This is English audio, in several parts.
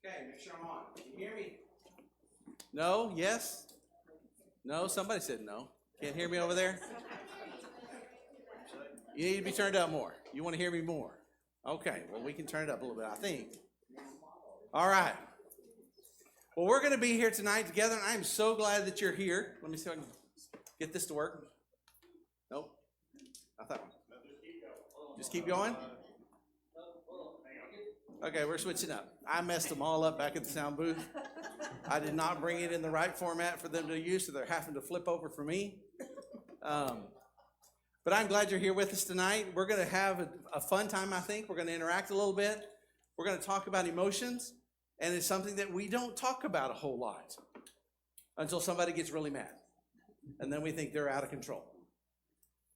Okay, make sure I'm on. Can you hear me? No? Yes? No? Somebody said no. Can't hear me over there? You need to be turned up more. You want to hear me more? Okay, well, we can turn it up a little bit, I think. All right. Well, we're going to be here tonight together, and I'm so glad that you're here. Let me see if I can get this to work. Nope. Not that one. Just keep going? Okay, we're switching up. I messed them all up back at the sound booth. I did not bring it in the right format for them to use, so they're having to flip over for me. But I'm glad you're here with us tonight. We're going to have a fun time, I think. We're going to interact a little bit. We're going to talk about emotions, and it's something that we don't talk about a whole lot until somebody gets really mad, and then we think they're out of control.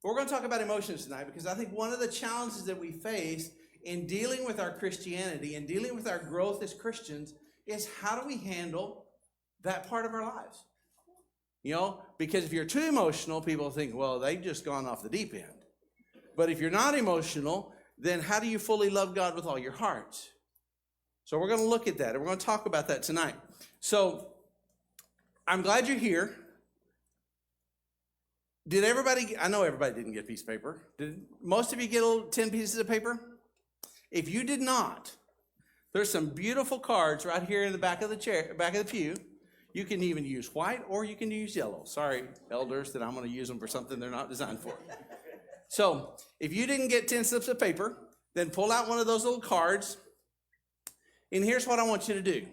But we're going to talk about emotions tonight because I think one of the challenges that we face in dealing with our Christianity and dealing with our growth as Christians is how do we handle that part of our lives? You know, because if you're too emotional, people think, well, they've just gone off the deep end. But if you're not emotional, then how do you fully love God with all your heart? So we're going to look at that, and we're going to talk about that tonight. So I'm glad you're here. Did everybody, I know everybody didn't get a piece of paper. Did most of you get 10 pieces of paper? If you did not, there's some beautiful cards right here in the back of the chair, back of the pew. You can even use white or you can use yellow. Sorry, elders, that I'm going to use them for something they're not designed for. So if you didn't get 10 slips of paper, then pull out one of those little cards. And here's what I want you to do.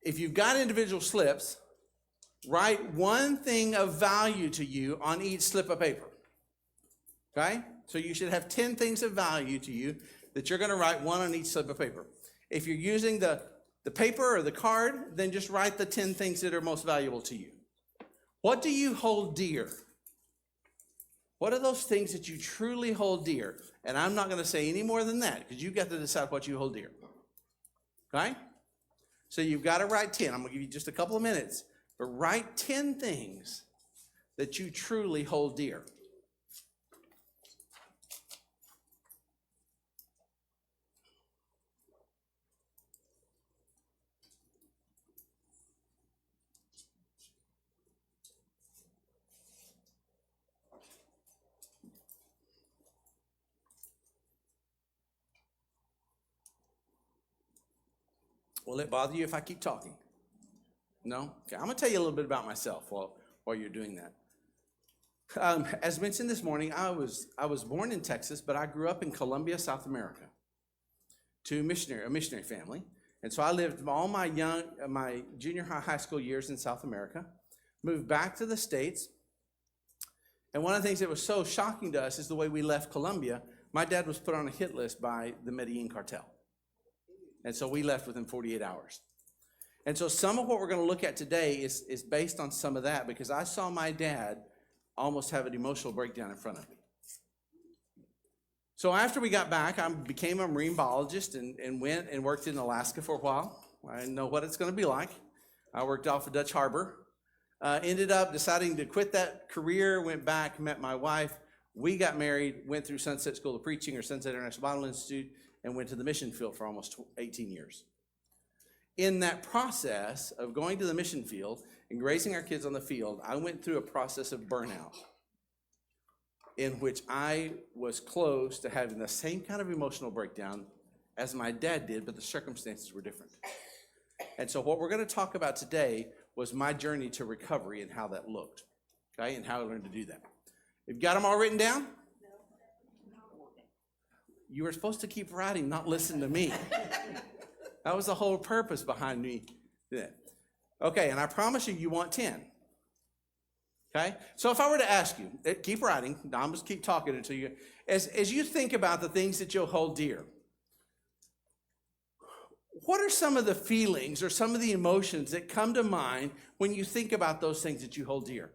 If you've got individual slips, write one thing of value to you on each slip of paper. Okay? So you should have 10 things of value to you that you're going to write one on each slip of paper. If you're using the paper or the card, then just write the 10 things that are most valuable to you. What do you hold dear? What are those things that you truly hold dear? And I'm not going to say any more than that because you've got to decide what you hold dear. Okay? So you've got to write 10. I'm going to give you just a couple of minutes. But write 10 things that you truly hold dear. Will it bother you if I keep talking? No? Okay, I'm going to tell you a little bit about myself while you're doing that. As mentioned this morning, I was born in Texas, but I grew up in Colombia, South America, to a missionary family. And so I lived all my junior high school years in South America, moved back to the States. And one of the things that was so shocking to us is the way we left Colombia. My dad was put on a hit list by the Medellin cartel. And so we left within 48 hours. And so some of what we're going to look at today is based on some of that because I saw my dad almost have an emotional breakdown in front of me. So after we got back, I became a marine biologist and went and worked in Alaska for a while. I didn't know what it's going to be like. I worked off of Dutch Harbor. Ended up deciding to quit that career, went back, met my wife. We got married, went through Sunset School of Preaching or Sunset International Bible Institute, and went to the mission field for almost 18 years. In that process of going to the mission field and raising our kids on the field, I went through a process of burnout in which I was close to having the same kind of emotional breakdown as my dad did, but the circumstances were different. And so what we're going to talk about today was my journey to recovery and how that looked, okay, and how I learned to do that. You've got them all written down? You were supposed to keep writing, not listen to me. That was the whole purpose behind me doing that. Okay, and I promise you, you want 10. Okay? So if I were to ask you, keep writing, I'm just keep talking until you, as you think about the things that you'll hold dear, what are some of the feelings or some of the emotions that come to mind when you think about those things that you hold dear?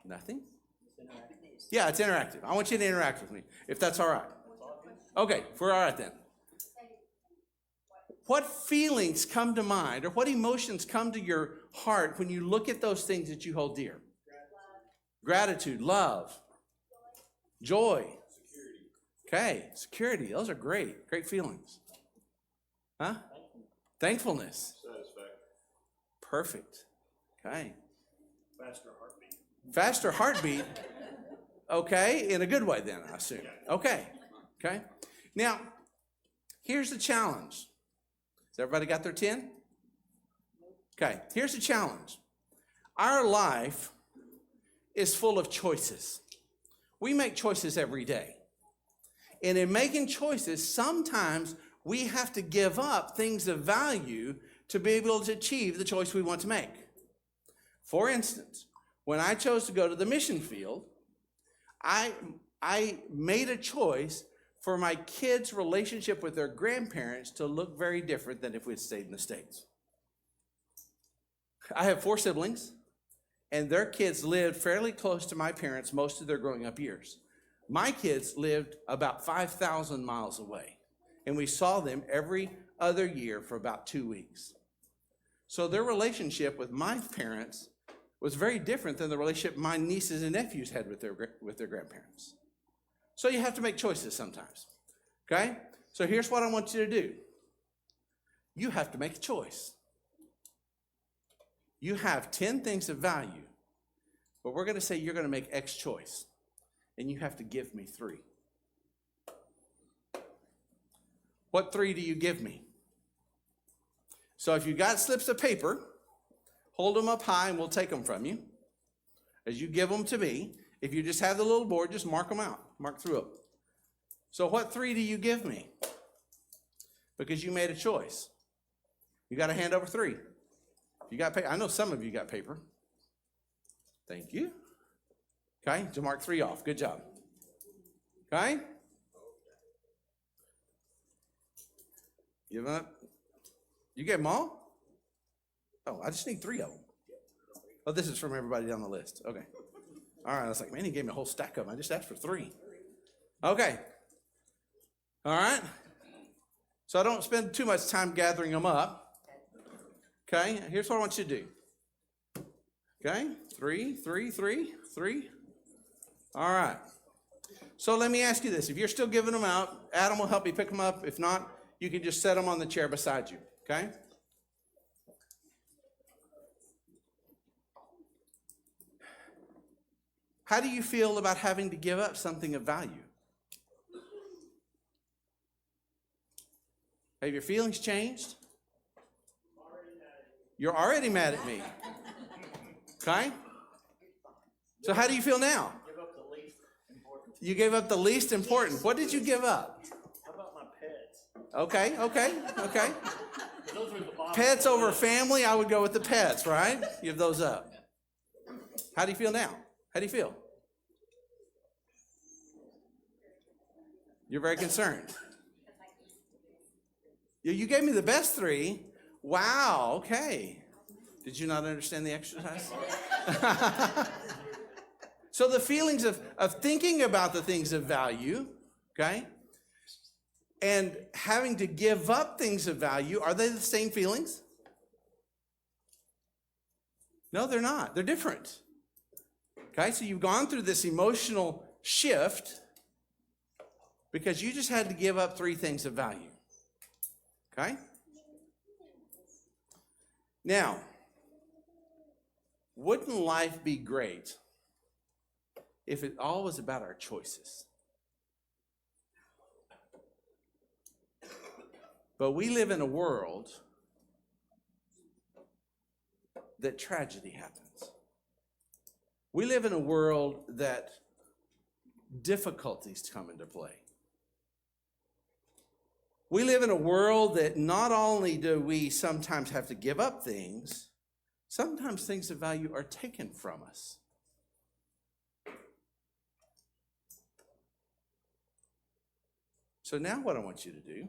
Nothing? Yeah, it's interactive. I want you to interact with me, if that's all right. Okay, if we're all right then. What feelings come to mind or what emotions come to your heart when you look at those things that you hold dear? Gratitude, love, Joy. Okay, security. Those are great. Great feelings. Huh? Thankfulness. Satisfaction. Perfect. Okay. Faster heartbeat. Faster heartbeat. Okay, in a good way then, I assume. Okay. Okay. Now, here's the challenge. Has everybody got their 10? Okay, here's the challenge. Our life is full of choices. We make choices every day. And in making choices, sometimes we have to give up things of value to be able to achieve the choice we want to make. For instance, when I chose to go to the mission field, I made a choice for my kids' relationship with their grandparents to look very different than if we had stayed in the States. I have 4 siblings, and their kids lived fairly close to my parents most of their growing up years. My kids lived about 5,000 miles away, and we saw them every other year for about 2 weeks. So their relationship with my parents was very different than the relationship my nieces and nephews had with their grandparents. So you have to make choices sometimes, okay? So here's what I want you to do. You have to make a choice. You have 10 things of value, but we're going to say you're going to make X choice, and you have to give me 3. What 3 do you give me? So if you got slips of paper, hold them up high and we'll take them from you. As you give them to me, if you just have the little board, just mark them out, mark through them. So what 3 do you give me? Because you made a choice. You got to hand over 3. You got paper. I know some of you got paper. Thank you. Okay, to mark 3 off. Good job. Okay? Give up. You gave them all? Oh, I just need 3 of them. Oh, this is from everybody down the list. Okay. All right, I was like, man, he gave me a whole stack of them. I just asked for 3. Okay. All right. So I don't spend too much time gathering them up. Okay, here's what I want you to do. Okay, 3, 3, 3, 3. All right. So let me ask you this. If you're still giving them out, Adam will help you pick them up. If not, you can just set them on the chair beside you. Okay? How do you feel about having to give up something of value? Have your feelings changed? You're already mad at me. Okay? So how do you feel now? Give up the least important. You gave up the least important. What did you give up? How about my pets? Okay. Those are the bottom. Pets over family, I would go with the pets, right? Give those up. How do you feel now? How do you feel? You're very concerned. You gave me the best 3. Wow, okay. Did you not understand the exercise? So the feelings of thinking about the things of value, okay, and having to give up things of value, are they the same feelings? No, they're not. They're different. Okay, so you've gone through this emotional shift because you just had to give up 3 things of value. Okay? Now, wouldn't life be great if it all was about our choices? But we live in a world that tragedy happens. We live in a world that difficulties come into play. We live in a world that not only do we sometimes have to give up things, sometimes things of value are taken from us. So now what I want you to do,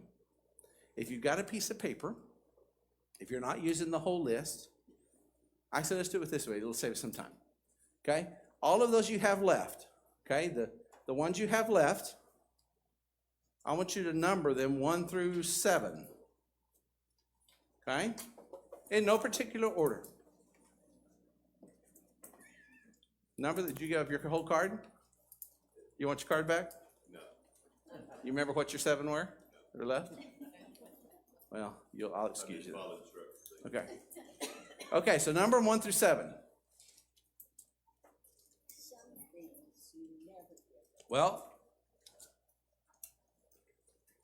if you've got a piece of paper, if you're not using the whole list, I said let's do it this way, it'll save us some time. Okay? All of those you have left, okay, the ones you have left, I want you to number them 1 through 7. Okay? In no particular order. Number that you give up your whole card? You want your card back? No. You remember what your 7 were? Or left? Well, I'll excuse you. Okay. Okay, so number 1 through 7. Well,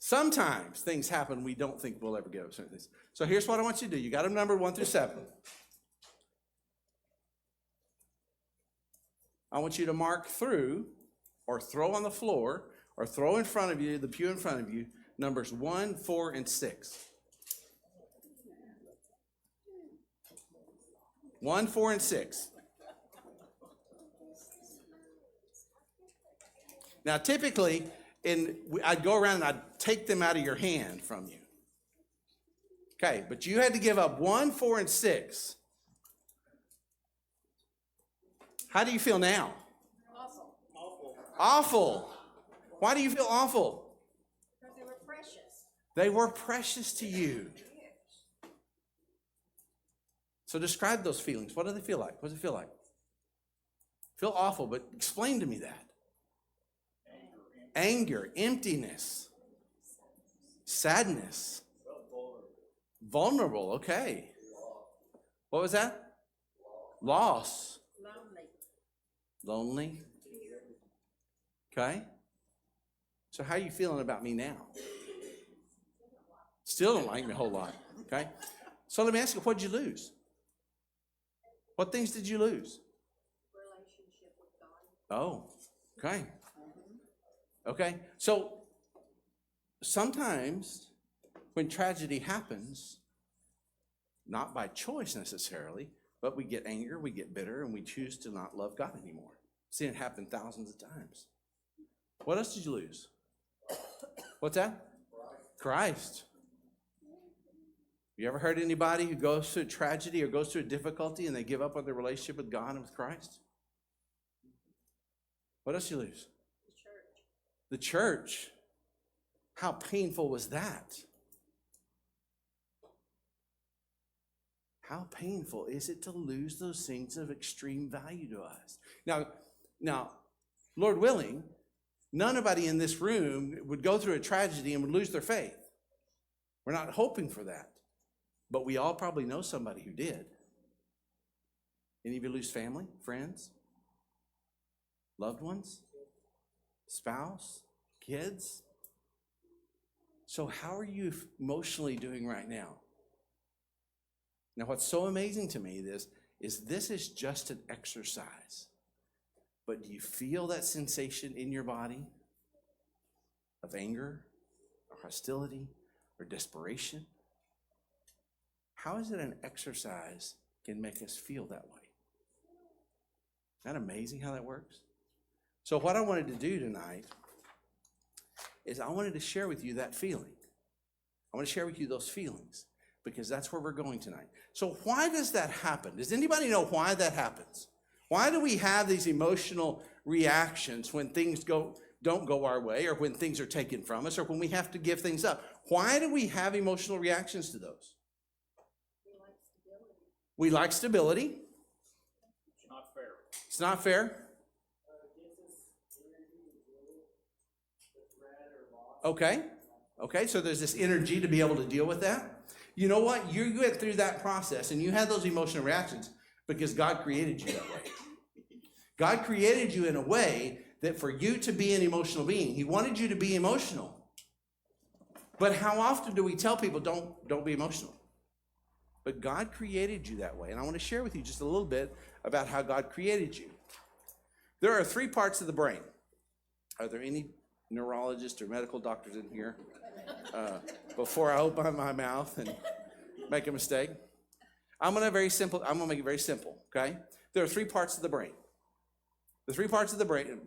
sometimes things happen we don't think we'll ever get up certain things. So here's what I want you to do. You got them numbered 1 through 7. I want you to mark through or throw on the floor or throw in front of you, the pew in front of you, numbers 1, 4, and 6. 1, 4, and 6. Now, typically, I'd go around and I'd take them out of your hand from you. Okay, but you had to give up 1, 4, and 6. How do you feel now? Awful. Awful. Why do you feel awful? Because they were precious. They were precious to you. So describe those feelings. What do they feel like? What does it feel like? Feel awful, but explain to me that. Anger, emptiness, sadness, vulnerable. Okay. What was that? Loss. Lonely. Okay. So how are you feeling about me now? Still don't like me a whole lot. Okay. So let me ask you, what did you lose? What things did you lose? Relationship with God. Oh, okay. Okay, so sometimes when tragedy happens, not by choice necessarily, but we get anger, we get bitter, and we choose to not love God anymore. Seen it happen thousands of times. What else did you lose? What's that? Christ. You ever heard anybody who goes through a tragedy or goes through a difficulty and they give up on their relationship with God and with Christ? What else did you lose? The church. How painful was that? How painful is it to lose those things of extreme value to us? Now, Lord willing, nobody in this room would go through a tragedy and would lose their faith. We're not hoping for that. But we all probably know somebody who did. Any of you lose family, friends, loved ones? Spouse, kids. So how are you emotionally doing right now? Now, what's so amazing to me is this is just an exercise. But do you feel that sensation in your body of anger or hostility or desperation? How is it an exercise can make us feel that way? Isn't that amazing how that works? So what I wanted to do tonight is I wanted to share with you that feeling. I want to share with you those feelings because that's where we're going tonight. So why does that happen? Does anybody know why that happens? Why do we have these emotional reactions when things don't go our way or when things are taken from us or when we have to give things up? Why do we have emotional reactions to those? We like stability. It's not fair. It's not fair. Okay, so there's this energy to be able to deal with that. You know what? You went through that process and you had those emotional reactions because God created you that way. God created you in a way that for you to be an emotional being, He wanted you to be emotional. But how often do we tell people don't be emotional? But God created you that way. And I want to share with you just a little bit about how God created you. There are 3 parts of the brain. Are there any neurologists or medical doctors in here? Before I open my mouth and make a mistake. I'm going to make it very simple, okay? There are 3 parts of the brain. The 3 parts of the brain,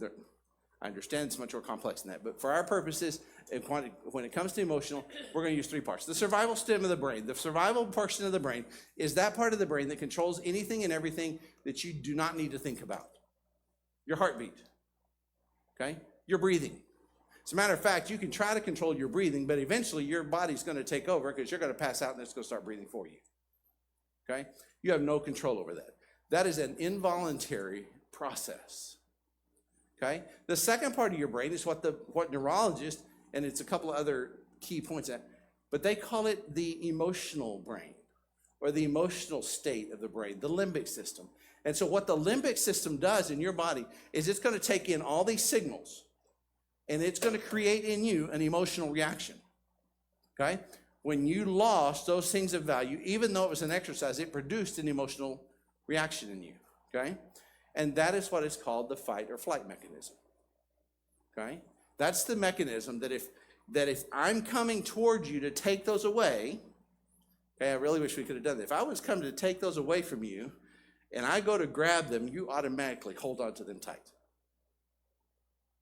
I understand it's much more complex than that, but for our purposes, when it comes to emotional, we're going to use 3 parts. The survival stem of the brain, the survival portion of the brain is that part of the brain that controls anything and everything that you do not need to think about. Your heartbeat, okay? Your breathing. As a matter of fact, you can try to control your breathing, but eventually your body's going to take over because you're going to pass out and it's going to start breathing for you. Okay? You have no control over that. That is an involuntary process. Okay? The second part of your brain is what neurologists, and it's a couple of other key points, but they call it the emotional brain, or the emotional state of the brain, the limbic system. And so what the limbic system does in your body is it's going to take in all these signals, and it's going to create in you an emotional reaction. Okay? When you lost those things of value, even though it was an exercise, it produced an emotional reaction in you. Okay? And that is what is called the fight or flight mechanism. Okay? That's the mechanism that if I'm coming towards you to take those away, okay, I really wish we could have done that. If I was coming to take those away from you, and I go to grab them, you automatically hold on to them tight.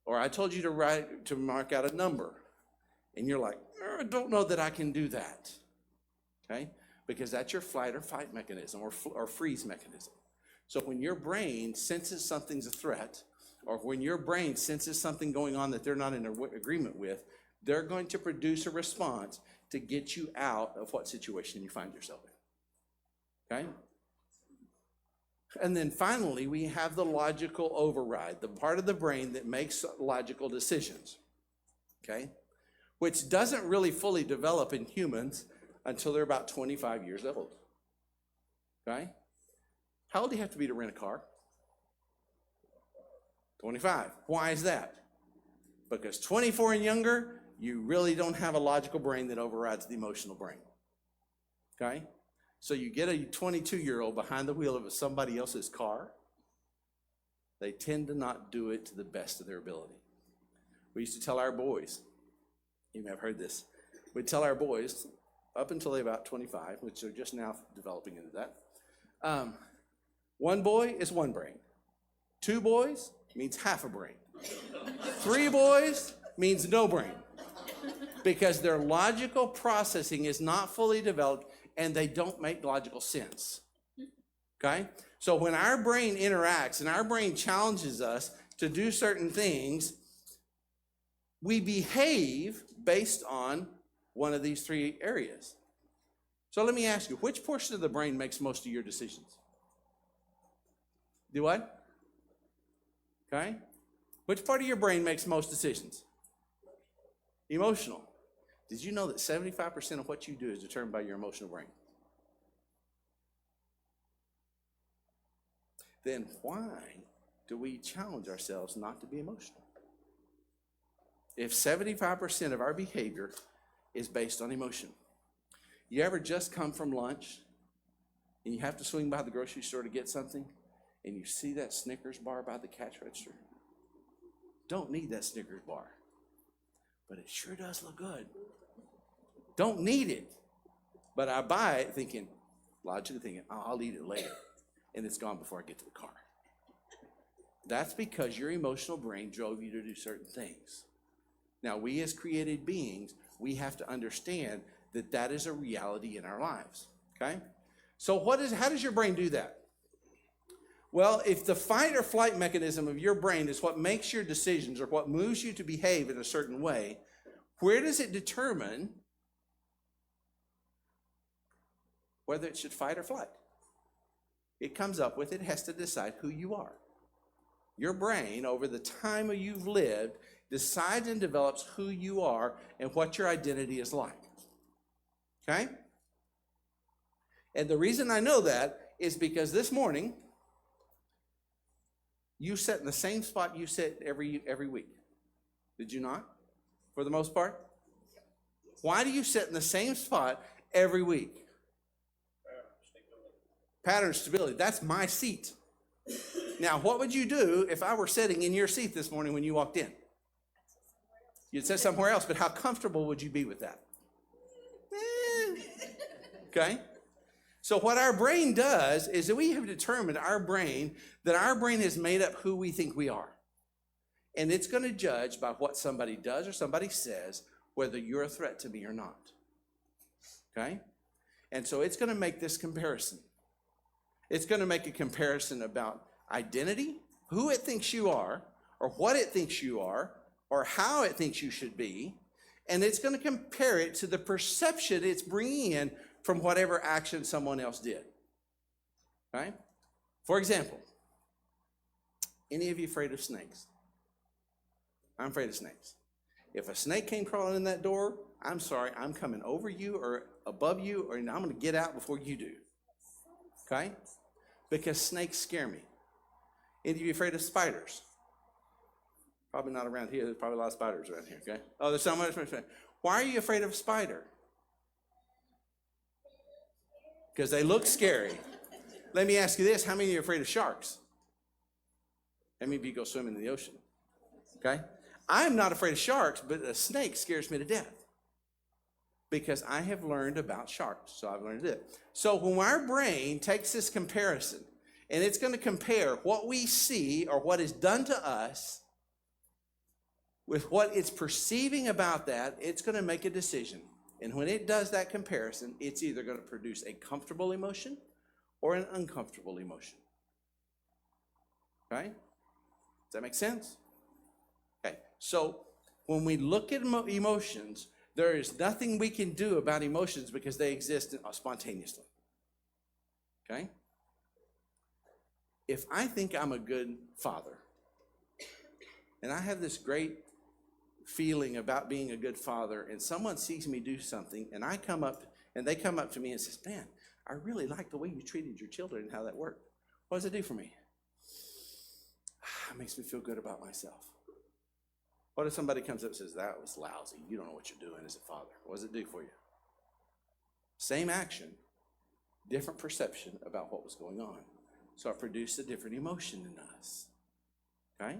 Or I told you to mark out a number, and you're like, I don't know that I can do that. Okay? Because that's your flight or fight mechanism, or freeze mechanism. So when your brain senses something's a threat, or when your brain senses something going on that they're not in agreement with, they're going to produce a response to get you out of what situation you find yourself in. Okay? And then finally, we have the logical override, the part of the brain that makes logical decisions. Okay? Which doesn't really fully develop in humans until they're about 25 years old. Okay? How old do you have to be to rent a car? 25. Why is that? Because 24 and younger, you really don't have a logical brain that overrides the emotional brain. Okay? So you get a 22-year-old behind the wheel of somebody else's car, they tend to not do it to the best of their ability. We used to tell our boys, you may have heard this, we'd tell our boys, up until they're about 25, which they're just now developing into that, one boy is one brain. 2 boys means half a brain. 3 boys means no brain. Because their logical processing is not fully developed and they don't make logical sense. Okay? So when our brain interacts and our brain challenges us to do certain things, we behave based on one of these 3 areas. So let me ask you, which portion of the brain makes most of your decisions? Do what? Okay? Which part of your brain makes most decisions? Emotional. Did you know that 75% of what you do is determined by your emotional brain? Then why do we challenge ourselves not to be emotional? If 75% of our behavior is based on emotion. You ever just come from lunch and you have to swing by the grocery store to get something and you see that Snickers bar by the cash register? Don't need that Snickers bar, but it sure does look good. Don't need it, but I buy it logically thinking, I'll eat it later, and it's gone before I get to the car. That's because your emotional brain drove you to do certain things. Now, we as created beings, we have to understand that that is a reality in our lives, okay? So how does your brain do that? Well, if the fight or flight mechanism of your brain is what makes your decisions or what moves you to behave in a certain way, where does it determine whether it should fight or flight? It comes up with it has to decide who you are. Your brain, over the time you've lived, decides and develops who you are and what your identity is like. Okay? And the reason I know that is because this morning, you sat in the same spot you sit every week. Did you not? For the most part? Why do you sit in the same spot every week? Pattern stability. That's my seat. Now, what would you do if I were sitting in your seat this morning when you walked in? You'd sit somewhere else, but how comfortable would you be with that? Okay? So what our brain does is that we have determined that our brain is made up who we think we are. And it's going to judge by what somebody does or somebody says whether you're a threat to me or not. Okay? And so it's going to make this comparison. It's going to make a comparison about identity, who it thinks you are, or what it thinks you are, or how it thinks you should be, and it's going to compare it to the perception it's bringing in from whatever action someone else did. Okay? For example, any of you afraid of snakes? I'm afraid of snakes. If a snake came crawling in that door, I'm sorry, I'm coming over you or above you, or I'm going to get out before you do. Okay? Because snakes scare me. Any of you afraid of spiders? Probably not around here. There's probably a lot of spiders around here, okay? Oh, there's so much. Why are you afraid of a spider? Because they look scary. Let me ask you this. How many of you are afraid of sharks? How many of you go swimming in the ocean? Okay? I'm not afraid of sharks, but a snake scares me to death. Because I have learned about sharks. So I've learned it. So when our brain takes this comparison, and it's going to compare what we see or what is done to us with what it's perceiving about that, it's going to make a decision. And when it does that comparison, it's either going to produce a comfortable emotion or an uncomfortable emotion. Okay? Does that make sense? Okay. So when we look at emotions, there is nothing we can do about emotions because they exist spontaneously. Okay? If I think I'm a good father, and I have this great feeling about being a good father, and someone sees me do something, and I come up, and they come up to me and says, man, I really like the way you treated your children and how that worked. What does it do for me? It makes me feel good about myself. What if somebody comes up and says, that was lousy, you don't know what you're doing as a father? What does it do for you? Same action, different perception about what was going on. So it produced a different emotion in us. Okay?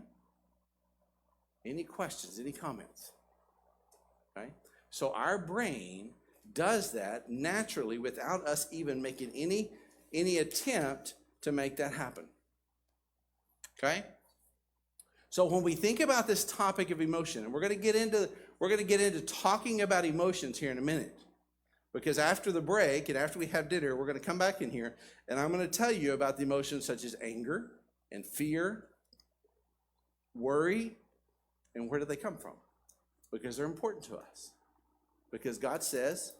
Any questions, any comments? Okay? So our brain does that naturally without us even making any attempt to make that happen. Okay? So when we think about this topic of emotion, and we're going to get into talking about emotions here in a minute. Because after the break and after we have dinner, we're going to come back in here and I'm going to tell you about the emotions such as anger and fear, worry, and where do they come from? Because they're important to us. Because God says,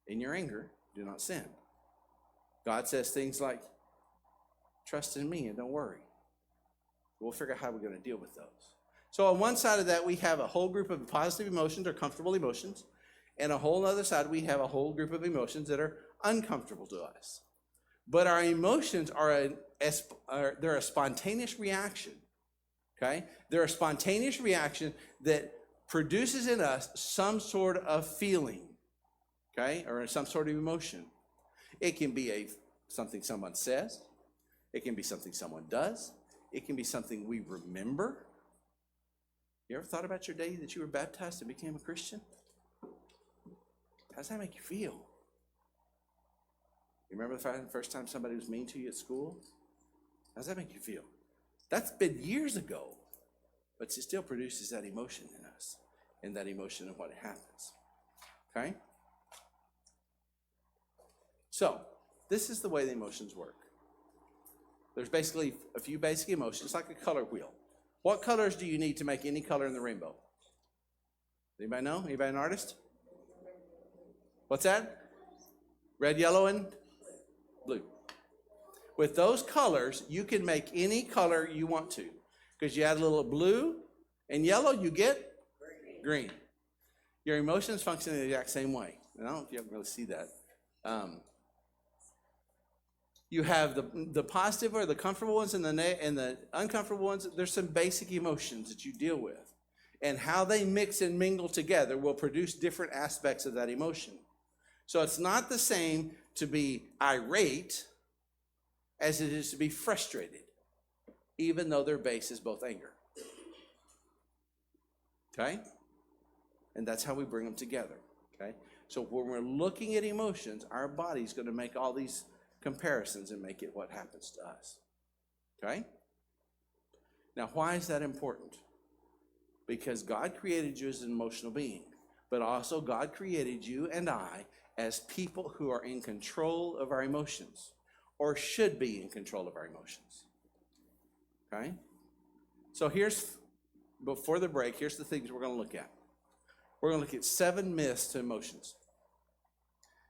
in your anger, do not sin. God says things like, trust in me and don't worry. We'll figure out how we're going to deal with those. So on one side of that, we have a whole group of positive emotions or comfortable emotions. And a whole other side, we have a whole group of emotions that are uncomfortable to us. But our emotions they're a spontaneous reaction. Okay? They're a spontaneous reaction that produces in us some sort of feeling. Okay? Or some sort of emotion. It can be something someone says. It can be something someone does. It can be something we remember. You ever thought about your day that you were baptized and became a Christian? How does that make you feel? You remember the first time somebody was mean to you at school? How does that make you feel? That's been years ago, but it still produces that emotion in us, and that emotion and what happens. Okay? So, this is the way the emotions work. There's basically a few basic emotions, like a color wheel. What colors do you need to make any color in the rainbow? Anybody know? Anybody an artist? What's that? Red, yellow, and blue. With those colors, you can make any color you want to. Because you add a little blue and yellow, you get green. Your emotions function in the exact same way. And I don't know if you ever really see that. You have the positive or the comfortable ones and the uncomfortable ones. There's some basic emotions that you deal with. And how they mix and mingle together will produce different aspects of that emotion. So it's not the same to be irate as it is to be frustrated, even though their base is both anger. Okay? And that's how we bring them together. Okay? So when we're looking at emotions, our body's going to make all these comparisons and make it what happens to us. Okay? Now, why is that important? Because God created you as an emotional being, but also God created you and I as people who are in control of our emotions, or should be in control of our emotions. Okay? So before the break, here's the things we're going to look at. We're going to look at 7 myths to emotions.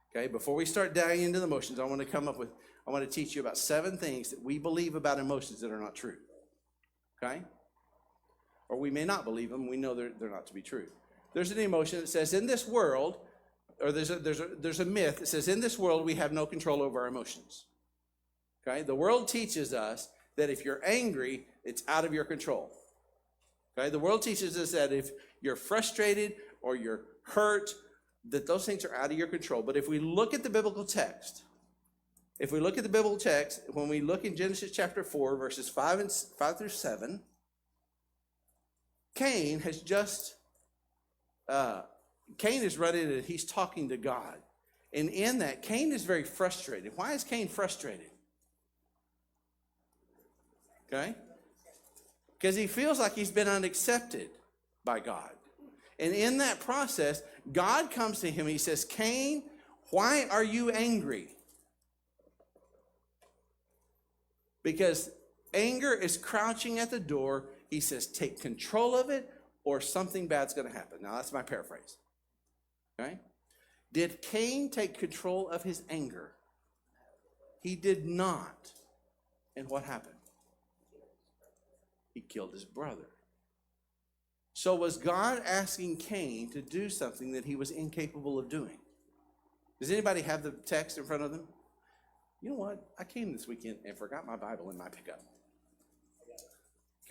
Okay? Before we start diving into the emotions, I want to teach you about 7 things that we believe about emotions that are not true. Okay? or we may not believe them. We know they're not to be true. There's an emotion that says in this world, or there's a myth that says in this world we have no control over our emotions. Okay? The world teaches us that if you're angry, it's out of your control. Okay? The world teaches us that if you're frustrated or you're hurt, that those things are out of your control. But if we look at the biblical text, when we look in Genesis chapter 4, verses 5 through 7, Cain is running and he's talking to God. And in that, Cain is very frustrated. Why is Cain frustrated? Okay? Because he feels like he's been unaccepted by God. And in that process, God comes to him. He says, Cain, why are you angry? Because anger is crouching at the door. He says, take control of it or something bad's going to happen. Now, that's my paraphrase. Okay? Did Cain take control of his anger? He did not. And what happened? He killed his brother. So was God asking Cain to do something that he was incapable of doing? Does anybody have the text in front of them? You know what? I came this weekend and forgot my Bible in my pickup.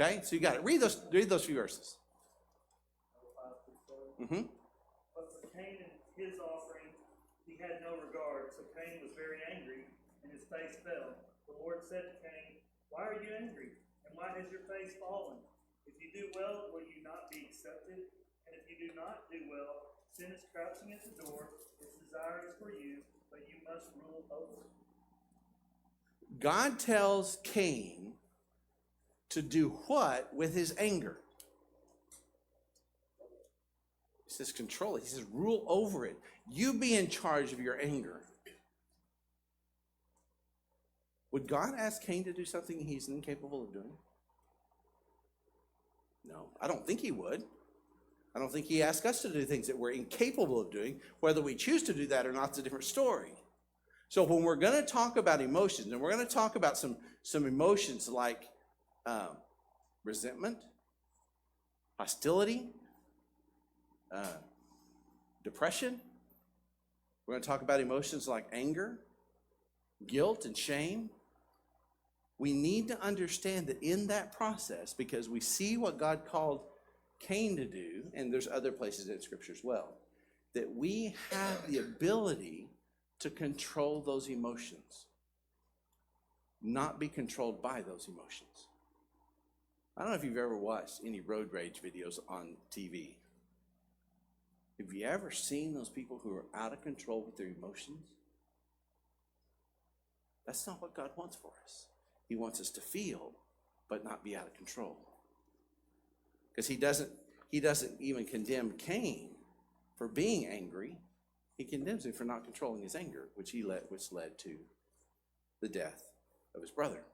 Okay, so you got it. Read those few verses. Mm-hmm. But for Cain and his offering, he had no regard. So Cain was very angry, and his face fell. The Lord said to Cain, "Why are you angry? And why has your face fallen? If you do well, will you not be accepted? And if you do not do well, sin is crouching at the door. Its desire is for you, but you must rule over it." God tells Cain to do what with his anger? He says control it. He says rule over it. You be in charge of your anger. Would God ask Cain to do something he's incapable of doing? No, I don't think he would. I don't think he asked us to do things that we're incapable of doing. Whether we choose to do that or not is a different story. So when we're going to talk about emotions, and we're going to talk about some emotions like resentment, hostility, depression. We're going to talk about emotions like anger, guilt, and shame. We need to understand that in that process, because we see what God called Cain to do, and there's other places in Scripture as well, that we have the ability to control those emotions, not be controlled by those emotions. I don't know if you've ever watched any road rage videos on TV. Have you ever seen those people who are out of control with their emotions? That's not what God wants for us. He wants us to feel, but not be out of control. Because he doesn't even condemn Cain for being angry. He condemns him for not controlling his anger, which led to the death of his brother.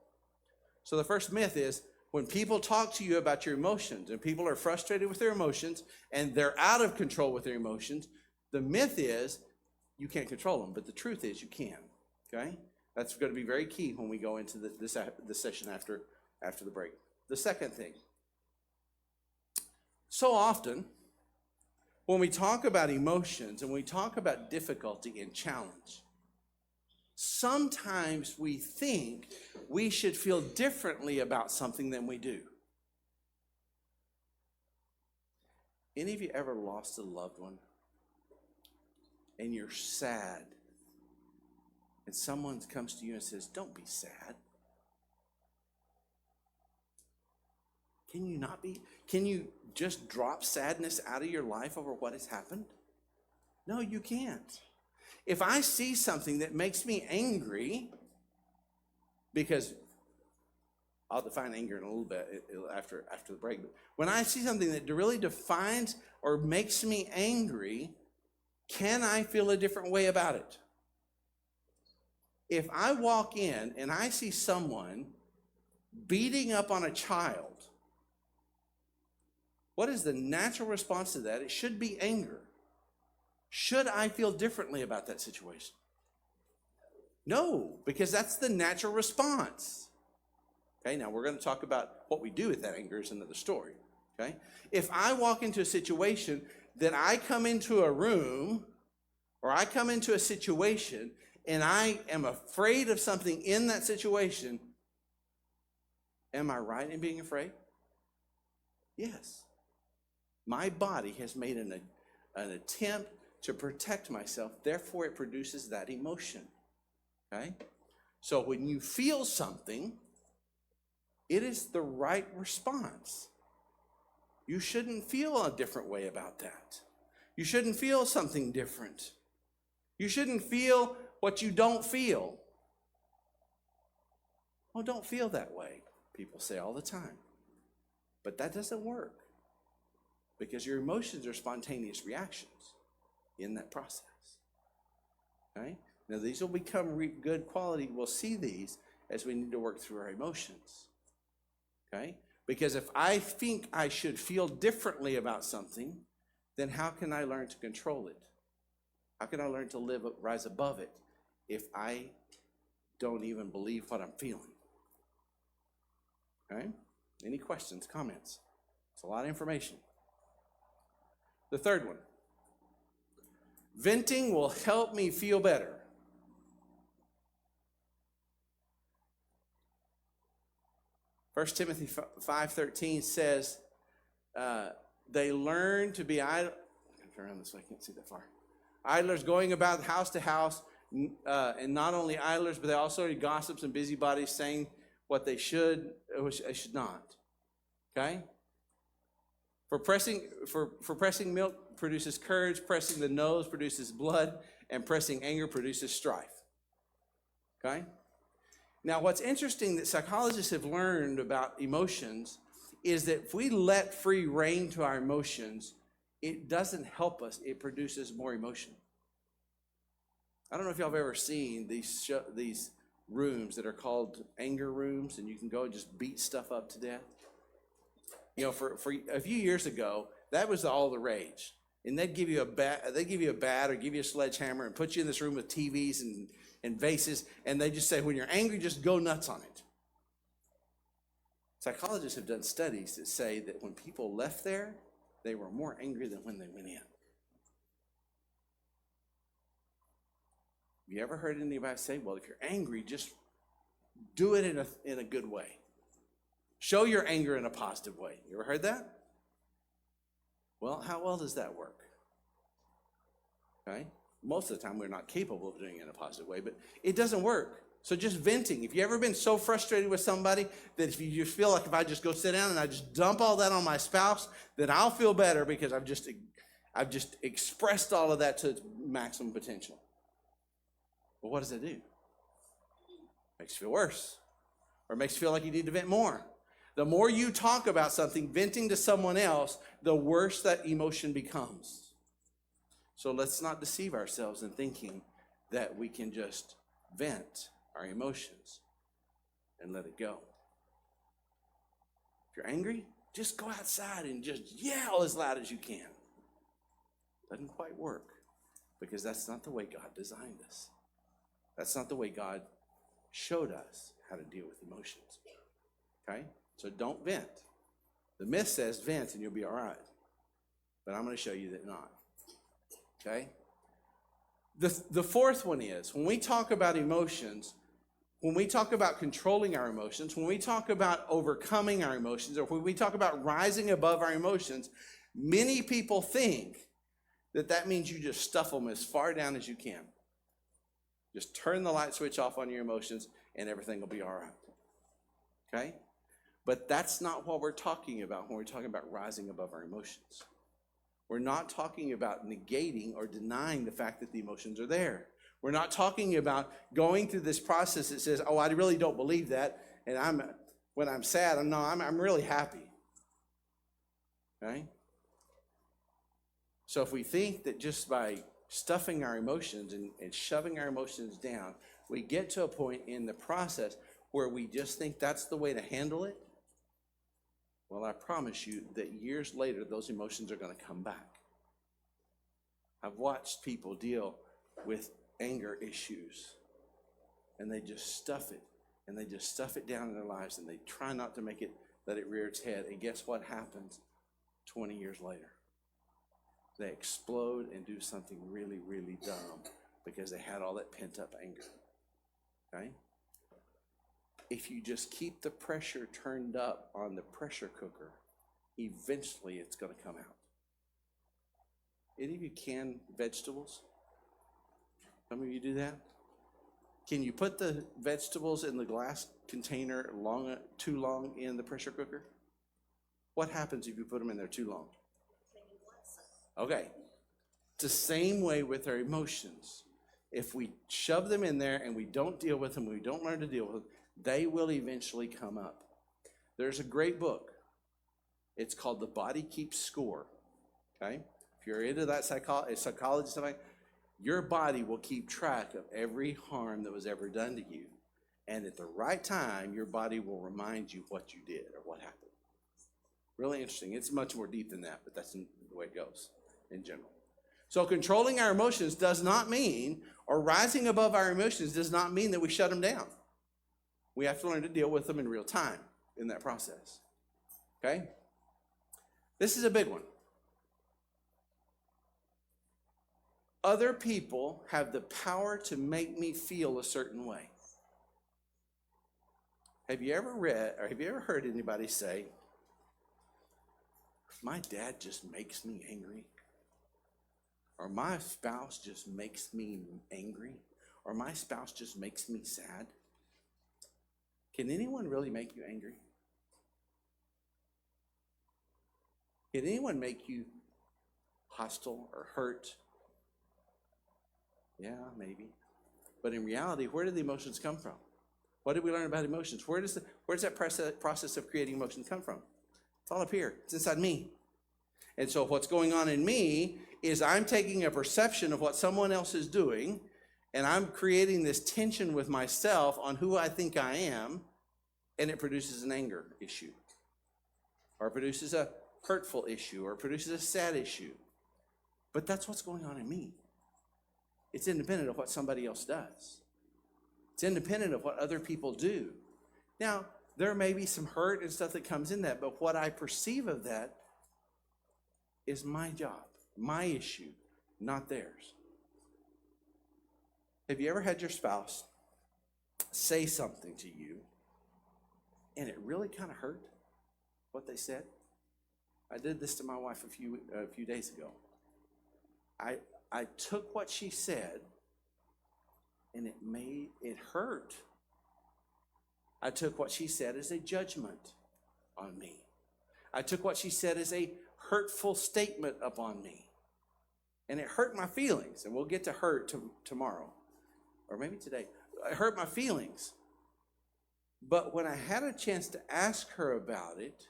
So the first myth is, when people talk to you about your emotions, and people are frustrated with their emotions, and they're out of control with their emotions, the myth is you can't control them, but the truth is you can. Okay? That's going to be very key when we go into this session after the break. The second thing, so often when we talk about emotions and we talk about difficulty and challenge, sometimes we think we should feel differently about something than we do. Any of you ever lost a loved one and you're sad, and someone comes to you and says, "Don't be sad"? Can you not be? Can you just drop sadness out of your life over what has happened? No, you can't. If I see something that makes me angry, because I'll define anger in a little bit after the break, but when I see something that really defines or makes me angry, can I feel a different way about it? If I walk in and I see someone beating up on a child, what is the natural response to that? It should be anger. Should I feel differently about that situation? No, because that's the natural response. Okay, now we're going to talk about what we do with that anger is another story. Okay? If I walk into a situation that I come into a room or I come into a situation and I am afraid of something in that situation, am I right in being afraid? Yes. My body has made an attempt to protect myself, therefore it produces that emotion. Okay? So when you feel something, it is the right response. You shouldn't feel a different way about that. You shouldn't feel something different. You shouldn't feel what you don't feel. Oh, don't feel that way, people say all the time. But that doesn't work because your emotions are spontaneous reactions in that process. Okay? Now, these will become good quality. We'll see these as we need to work through our emotions. Okay? Because if I think I should feel differently about something, then how can I learn to control it? How can I learn to rise above it if I don't even believe what I'm feeling? Okay? Any questions, comments? It's a lot of information. The third one. Venting will help me feel better. First Timothy 5:13 says, they learn to be idle. Turn around this way, I can't see that far. Idlers going about house to house, and not only idlers, but they also are gossips and busybodies saying what they should or should not. Okay? For pressing milk produces courage, pressing the nose produces blood, and pressing anger produces strife. Okay? Now, what's interesting that psychologists have learned about emotions is that if we let free rein to our emotions, it doesn't help us. It produces more emotion. I don't know if y'all have ever seen these rooms that are called anger rooms, and you can go and just beat stuff up to death. You know, for a few years ago, that was all the rage. And they'd give you a bat or give you a sledgehammer and put you in this room with TVs and vases, and they just say, when you're angry, just go nuts on it. Psychologists have done studies that say that when people left there, they were more angry than when they went in. Have you ever heard anybody say, well, if you're angry, just do it in a good way. Show your anger in a positive way. You ever heard that? Well, how well does that work? Okay? Most of the time, we're not capable of doing it in a positive way, but it doesn't work. So just venting. If you've ever been so frustrated with somebody that if you just feel like if I just go sit down and I just dump all that on my spouse, then I'll feel better because I've just expressed all of that to its maximum potential. But what does it do? Makes you feel worse, or makes you feel like you need to vent more. The more you talk about something, venting to someone else, the worse that emotion becomes. So let's not deceive ourselves in thinking that we can just vent our emotions and let it go. If you're angry, just go outside and just yell as loud as you can. Doesn't quite work because that's not the way God designed us. That's not the way God showed us how to deal with emotions. Okay? So don't vent. The myth says vent and you'll be all right. But I'm going to show you that not. Okay? The fourth one is, when we talk about emotions, when we talk about controlling our emotions, when we talk about overcoming our emotions, or when we talk about rising above our emotions, many people think that that means you just stuff them as far down as you can. Just turn the light switch off on your emotions and everything will be all right. Okay? But that's not what we're talking about when we're talking about rising above our emotions. We're not talking about negating or denying the fact that the emotions are there. We're not talking about going through this process that says, oh, I really don't believe that, and when I'm sad, I'm really happy. Okay? So if we think that just by stuffing our emotions and shoving our emotions down, we get to a point in the process where we just think that's the way to handle it, well, I promise you that years later, those emotions are going to come back. I've watched people deal with anger issues, and they just stuff it, and they just stuff it down in their lives, and they try not to let it rear its head. And guess what happens? 20 years later. They explode and do something really, really dumb because they had all that pent up anger. Okay? If you just keep the pressure turned up on the pressure cooker, eventually it's going to come out. Any of you can vegetables? Some of you do that? Can you put the vegetables in the glass container too long in the pressure cooker? What happens if you put them in there too long? Okay. It's the same way with our emotions. If we shove them in there and we don't deal with them, we don't learn to deal with them, they will eventually come up. There's a great book. It's called The Body Keeps Score. Okay? If you're into that psychology stuff, your body will keep track of every harm that was ever done to you. And at the right time, your body will remind you what you did or what happened. Really interesting. It's much more deep than that, but that's the way it goes in general. So controlling our emotions does not mean, or rising above our emotions does not mean that we shut them down. We have to learn to deal with them in real time in that process. Okay? This is a big one. Other people have the power to make me feel a certain way. Have you ever read, or have you ever heard anybody say, my dad just makes me angry? Or my spouse just makes me angry? Or my spouse just makes me sad? Can anyone really make you angry? Can anyone make you hostile or hurt? Yeah, maybe. But in reality, where do the emotions come from? What did we learn about emotions? Where does that process of creating emotions come from? It's all up here. It's inside me. And so what's going on in me is I'm taking a perception of what someone else is doing, and I'm creating this tension with myself on who I think I am, and it produces an anger issue, or it produces a hurtful issue, or it produces a sad issue. But that's what's going on in me. It's independent of what somebody else does. It's independent of what other people do. Now, there may be some hurt and stuff that comes in that, but what I perceive of that is my job, my issue, not theirs. Have you ever had your spouse say something to you and it really kind of hurt what they said? I did this to my wife a few days ago. I took what she said and it hurt. I took what she said as a judgment on me. I took what she said as a hurtful statement upon me. And it hurt my feelings. And we'll get to hurt tomorrow. Or maybe today. It hurt my feelings. But when I had a chance to ask her about it,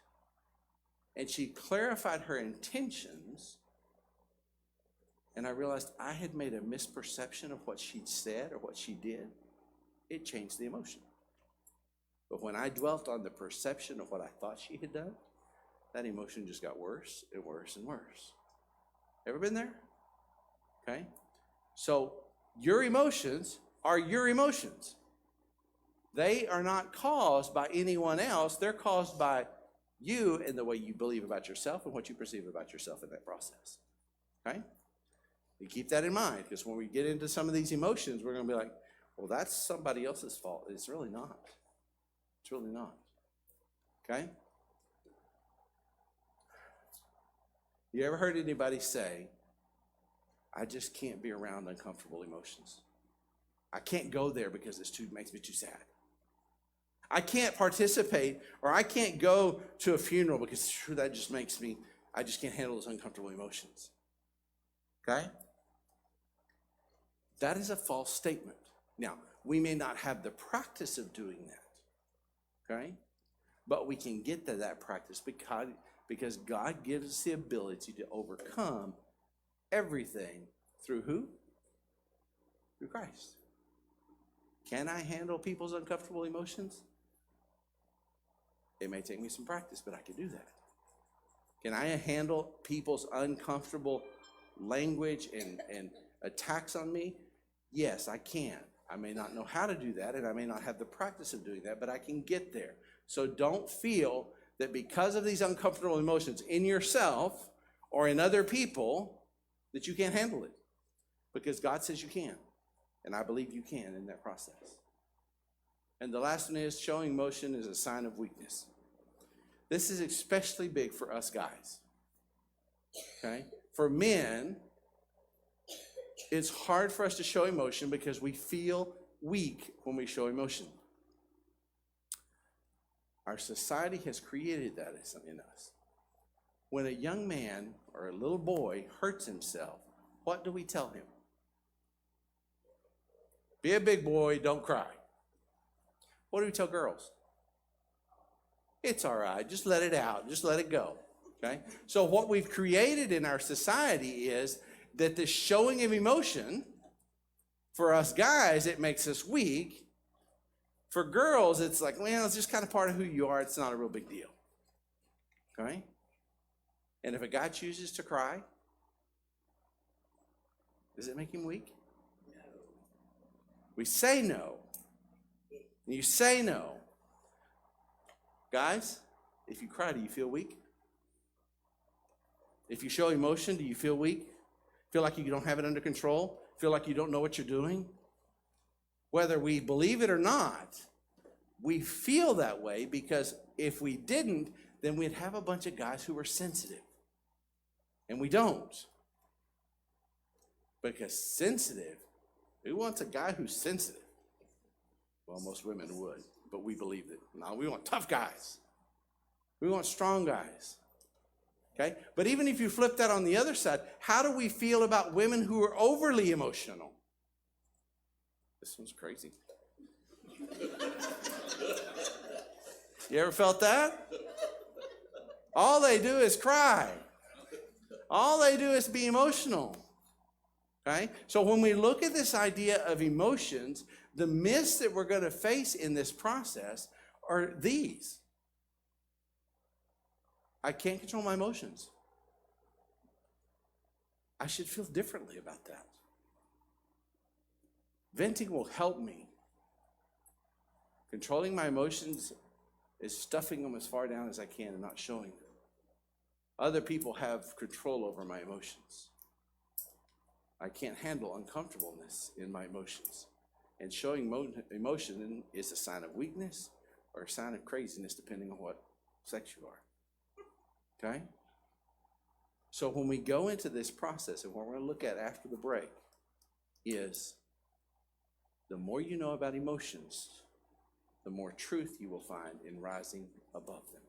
and she clarified her intentions, and I realized I had made a misperception of what she'd said or what she did, it changed the emotion. But when I dwelt on the perception of what I thought she had done, that emotion just got worse and worse and worse. Ever been there? Okay? So your emotions are your emotions. They are not caused by anyone else. They're caused by you and the way you believe about yourself and what you perceive about yourself in that process. Okay? You keep that in mind, because when we get into some of these emotions, we're going to be like, well, that's somebody else's fault. It's really not. It's really not. Okay? You ever heard anybody say, I just can't be around uncomfortable emotions? I can't go there because it makes me too sad. I can't participate, or I can't go to a funeral because that just makes me, I just can't handle those uncomfortable emotions. Okay? That is a false statement. Now, we may not have the practice of doing that, okay? But we can get to that practice because God gives us the ability to overcome everything through who? Through Christ. Can I handle people's uncomfortable emotions? It may take me some practice, but I can do that. Can I handle people's uncomfortable language and attacks on me? Yes, I can. I may not know how to do that, and I may not have the practice of doing that, but I can get there. So don't feel that because of these uncomfortable emotions in yourself or in other people, that you can't handle it. Because God says you can. And I believe you can in that process. And the last one is showing emotion is a sign of weakness. This is especially big for us guys. Okay? For men, it's hard for us to show emotion because we feel weak when we show emotion. Our society has created that in us. When a young man or a little boy hurts himself, what do we tell him? Be a big boy, don't cry. What do we tell girls? It's all right, just let it out, just let it go. Okay? So what we've created in our society is that the showing of emotion, for us guys, it makes us weak. For girls, it's like, well, it's just kind of part of who you are. It's not a real big deal. Okay? And if a guy chooses to cry, does it make him weak? No. We say no. You say no. Guys, if you cry, do you feel weak? If you show emotion, do you feel weak? Feel like you don't have it under control? Feel like you don't know what you're doing? Whether we believe it or not, we feel that way because if we didn't, then we'd have a bunch of guys who were sensitive. And we don't. Because sensitive, who wants a guy who's sensitive? Well, most women would, but we believe it. No, we want tough guys. We want strong guys. Okay? But even if you flip that on the other side, how do we feel about women who are overly emotional? This one's crazy. You ever felt that? All they do is cry. All they do is be emotional. Okay? So when we look at this idea of emotions, the myths that we're going to face in this process are these. I can't control my emotions. I should feel differently about that. Venting will help me. Controlling my emotions is stuffing them as far down as I can and not showing them. Other people have control over my emotions. I can't handle uncomfortableness in my emotions. And showing emotion is a sign of weakness or a sign of craziness, depending on what sex you are. Okay? So when we go into this process, and what we're going to look at after the break is the more you know about emotions, the more truth you will find in rising above them.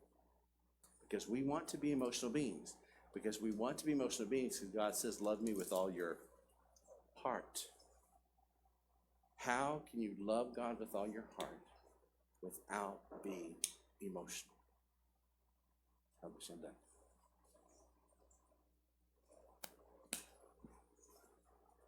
Because we want to be emotional beings. Because we want to be emotional beings because God says, love me with all your heart. How can you love God with all your heart without being emotional? I wish I'm done.